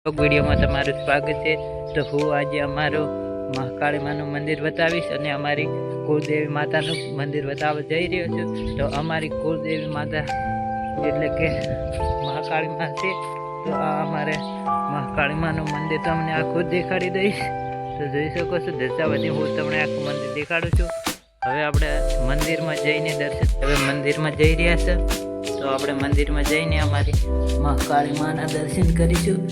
વિડીયોમાં તમારું સ્વાગત છે। તો હું આજે અમારું મહાકાળી માનું મંદિર બતાવીશ અને અમારી કુળદેવી માતાનું મંદિર બતાવવા જઈ રહ્યો છું। તો અમારી કુળદેવી માતા એટલે કે મહાકાળી માં છે। તો આ અમારે મહાકાળી માનું મંદિર તમને આખું દેખાડી દઈશ। તો જોઈ શકો છો દર્શાવતી હું તમને આખું મંદિર દેખાડું છું। હવે આપણે મંદિરમાં જઈને મંદિરમાં જઈ રહ્યા છે। તો આપણે મંદિરમાં જઈને અમારી મહાકાળી માના દર્શન કરીશું।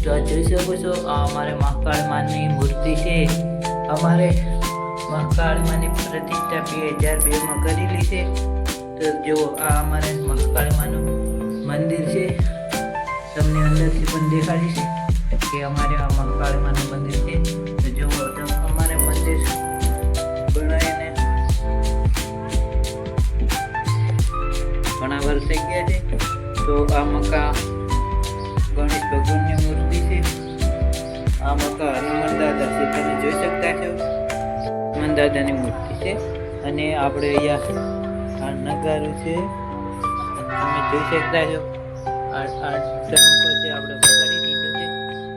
તો જોઈ શકો છો આ અમારે મહાકાળી માની મૂર્તિ છે। અમારે મહાકાળી માની પ્રતિષ્ઠા 2002માં કરેલી છે। તો જો આ અમારે મહાકાળી માનું મંદિર છે। તમને અંદરથી પણ દેખાડીશ કે અમારે આ મહાકાળી માનું મંદિર છે। તો જો અમારે મંદિર બનાવીને ઘણા વર્ષ થઈ ગયા છે। તો આ મકા ગણેશ ભગવાનની મૂર્તિ છે। આ મકા હનુમાન દાદા છે, તમે જોઈ શકતા છો હનુમાન દાદાની મૂર્તિ છે। અને આપણે અહીંયા આ નગારું છે, તમે જોઈ શકતા છો। આ ટંકો છે આપણે વગાડી દીધો છે।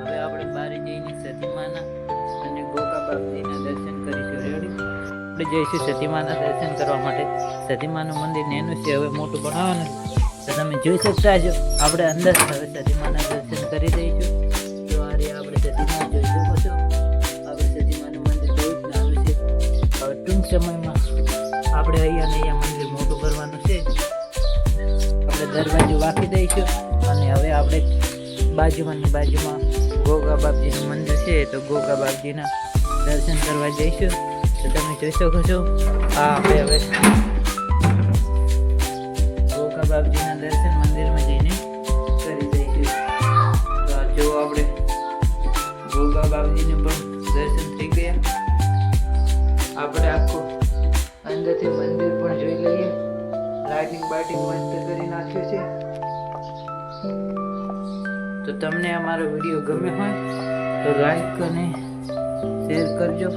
હવે આપણે બહાર જઈને સતીમાના અને ગોગા બાપજીના દર્શન કરીશું। રેડી આપણે જઈશું સતીમાના દર્શન કરવા માટે। સતીમાનું મંદિર નેનું છે, હવે મોટું બનાવવાનું તો તમે જોઈ શકતા છો। આપણે અંદર હવે સતીમાના દર્શન કરી દઈશું। તો આ રે આપણે સતીમા જોઈ શકો છો। આપણે સતીમાનું મંદિર બહુ જ નાનું છે। હવે ટૂંક સમયમાં આપણે અહીંયા મંદિર મોટું કરવાનું છે। આપણે દરવાજો વાંકી દઈશું અને હવે આપણે બાજુમાં ગોગા બાપજીનું મંદિર છે। તો ગોગા બાપજીના દર્શન કરવા જઈશું। તો તમે જોઈ શકો છો આ આપણે હવે ગોગા બાપજીના દર્શન મંદિરમાં જઈને કરી દઈશું। તો જો આપણે ગોગા બાપજીને પણ દર્શન થઈ ગયા। આપણે આખું અંદરથી મંદિર પણ જોઈ લઈએ। લાઇટિંગ મસ્ત કરી નાખ્યું છે। તો તમને અમારો વિડીયો ગમે હોય તો લાઈક અને શેર કરજો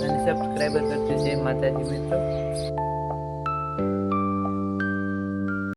અને સબસ્ક્રાઈબર કરજો। જય માતાજી મિત્રો।